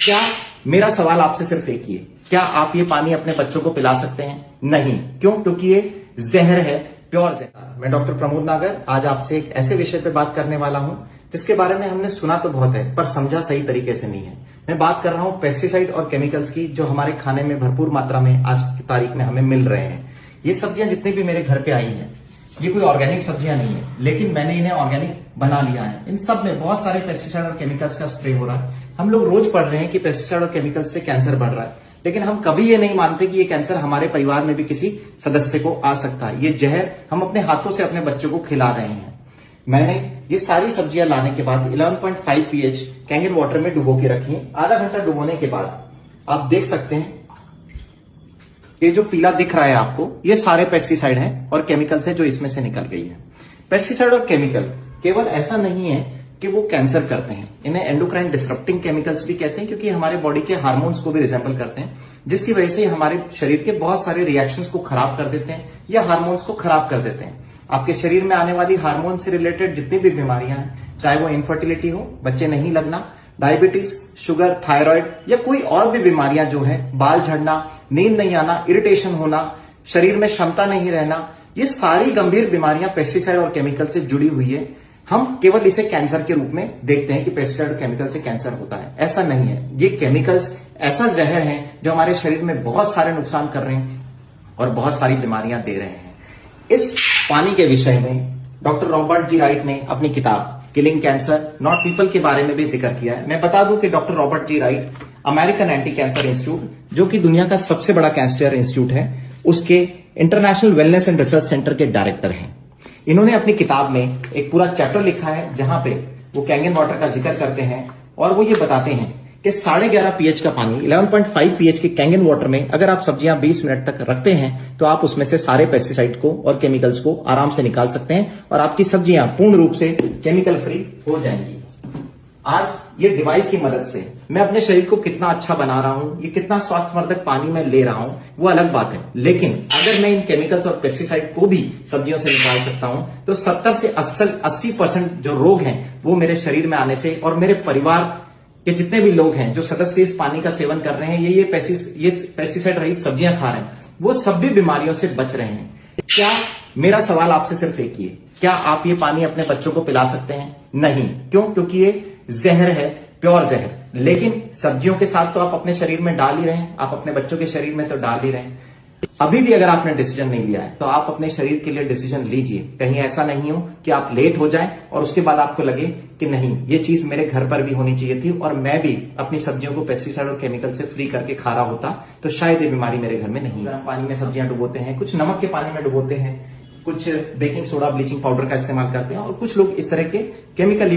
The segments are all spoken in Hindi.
क्या मेरा सवाल आपसे सिर्फ एक ही है, क्या आप ये पानी अपने बच्चों को पिला सकते हैं? नहीं। क्यों? क्योंकि ये जहर है, प्योर जहर। मैं डॉक्टर प्रमोद नागर आज आपसे एक ऐसे विषय पे बात करने वाला हूं जिसके बारे में हमने सुना तो बहुत है पर समझा सही तरीके से नहीं है। मैं बात कर रहा हूं पेस्टिसाइड और केमिकल्स की, जो हमारे खाने में भरपूर मात्रा में आज की तारीख में हमें मिल रहे हैं। ये सब्जियां जितनी भी मेरे घर पे आई हैं, ये कोई ऑर्गेनिक सब्जियां नहीं है, लेकिन मैंने इन्हें ऑर्गेनिक बना लिया है। इन सब में बहुत सारे पेस्टिसाइड और केमिकल्स का स्प्रे हो रहा है। हम लोग रोज पढ़ रहे हैं कि पेस्टिसाइड और केमिकल्स से कैंसर बढ़ रहा है, लेकिन हम कभी ये नहीं मानते कि ये कैंसर हमारे परिवार में भी किसी सदस्य को आ सकता है। ये जहर हम अपने हाथों से अपने बच्चों को खिला रहे हैं। मैंने ये सारी सब्जियां लाने के बाद 11.5 pH कैंगन वाटर में डुबो के रखी है। आधा घंटा डुबोने के बाद आप देख सकते हैं, ये जो पीला दिख रहा है आपको, ये सारे पेस्टिसाइड हैं और केमिकल्स हैं जो इसमें से निकल गई है। पेस्टिसाइड और केमिकल केवल ऐसा नहीं है कि वो कैंसर करते हैं, इन्हें एंडोक्राइन डिसरप्टिंग केमिकल्स भी कहते हैं, क्योंकि हमारे बॉडी के हार्मोन्स को भी रिजेंबल करते हैं, जिसकी वजह से हमारे शरीर के बहुत सारे रिएक्शंस को खराब कर देते हैं या हार्मोन्स को खराब कर देते हैं। आपके शरीर में आने वाली हार्मोन से रिलेटेड जितनी भी बीमारियां हैं, चाहे वो इनफर्टिलिटी हो, बच्चे नहीं लगना, डायबिटीज, शुगर, थायराइड या कोई और भी बीमारियां जो है, बाल झड़ना, नींद नहीं आना, इरिटेशन होना, शरीर में क्षमता नहीं रहना, ये सारी गंभीर बीमारियां पेस्टिसाइड और केमिकल से जुड़ी हुई है। हम केवल इसे कैंसर के रूप में देखते हैं कि पेस्टिसाइड और केमिकल से कैंसर होता है, ऐसा नहीं है। ये केमिकल्स ऐसा जहर है जो हमारे शरीर में बहुत सारे नुकसान कर रहे हैं और बहुत सारी बीमारियां दे रहे हैं। इस पानी के विषय में डॉक्टर रॉबर्ट जी राइट ने अपनी किताब किलिंग कैंसर नॉट पीपल के बारे में भी जिक्र किया है। मैं बता दूं कि doctor Robert G Wright American anti cancer institute, जो कि दुनिया का सबसे बड़ा कैंसर इंस्टीट्यूट है, उसके international wellness and research centre के डायरेक्टर हैं। इन्होंने अपनी किताब में एक पूरा चैप्टर लिखा है जहां पे वो कैंगन वाटर का जिक्र करते हैं और वो ये बताते हैं कि 11.5 pH का पानी 11.5 pH के कैंगन वाटर में अगर आप सब्जियां 20 मिनट तक रखते हैं तो आप उसमें से सारे पेस्टिसाइड को और केमिकल्स को आराम से निकाल सकते हैं और आपकी सब्जियां पूर्ण रूप से केमिकल फ्री हो जाएंगी। आज ये डिवाइस की मदद से मैं अपने शरीर को कितना अच्छा बना रहा हूं, ये कितना स्वास्थ्यवर्धक पानी मैं ले रहा हूं, वो अलग बात है, लेकिन अगर मैं इन केमिकल्स और पेस्टिसाइड को भी सब्जियों से निकाल सकता हूं तो 70 से 80% जो रोग हैं वो मेरे शरीर में आने से और मेरे परिवार के जितने भी लोग हैं जो सदस्य इस पानी का सेवन कर रहे हैं, ये पेस्टिसाइड रहित सब्जियां खा रहे हैं, वो सब भी बीमारियों से बच रहे हैं। क्या मेरा सवाल आपसे सिर्फ एक ही है, क्या आप ये पानी अपने बच्चों को पिला सकते हैं? नहीं। क्यों? क्योंकि ये जहर है, प्योर जहर। लेकिन सब्जियों के साथ तो आप अपने शरीर में डाल ही रहे हैं, आप अपने बच्चों के शरीर में तो डाल ही रहे हैं। अभी भी अगर आपने डिसीजन नहीं लिया है तो आप अपने शरीर के लिए डिसीजन लीजिए। कहीं ऐसा नहीं हो कि आप लेट हो जाएं और उसके बाद आपको लगे कि नहीं, ये चीज मेरे घर पर भी होनी चाहिए थी और मैं भी अपनी सब्जियों को पेस्टिसाइड और केमिकल से फ्री करके खा रहा होता तो शायद ये बीमारी मेरे घर में नहीं। गर्म पानी में सब्जियां डुबोते हैं, कुछ नमक के पानी में डुबोते हैं, कुछ बेकिंग सोडा, ब्लीचिंग पाउडर का इस्तेमाल करते हैं और कुछ लोग इस तरह के केमिकल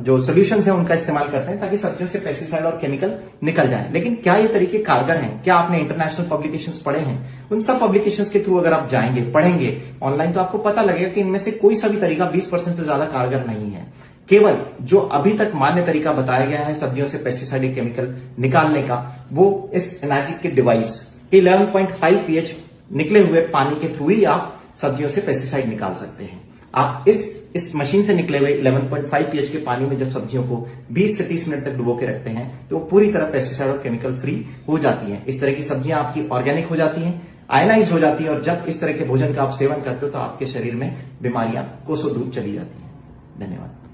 जो सॉल्यूशंस हैं उनका इस्तेमाल करते हैं ताकि सब्जियों से पेस्टिसाइड और केमिकल निकल जाए। लेकिन क्या ये तरीके कारगर हैं? क्या आपने इंटरनेशनल पब्लिकेशंस पढ़े हैं? उन सब पब्लिकेशंस के थ्रू अगर आप जाएंगे, पढ़ेंगे ऑनलाइन, तो आपको पता लगेगा कि इनमें से कोई सा भी तरीका 20% से ज्यादा कारगर नहीं है। केवल जो अभी तक मान्य तरीका बताया गया है सब्जियों से पेस्टिसाइड या केमिकल निकालने का, वो इस एनर्जी के डिवाइस के 11.5 pH निकले हुए पानी के थ्रू ही आप सब्जियों से पेस्टिसाइड निकाल सकते हैं। आप इस मशीन से निकले हुए 11.5 pH के पानी में जब सब्जियों को 20 से 30 मिनट तक डुबो के रखते हैं तो पूरी तरह पेस्टिसाइड और केमिकल फ्री हो जाती हैं। इस तरह की सब्जियां आपकी ऑर्गेनिक हो जाती हैं, आयनाइज हो जाती है और जब इस तरह के भोजन का आप सेवन करते हो तो आपके शरीर में बीमारियां कोसों दूर चली जाती हैं। धन्यवाद।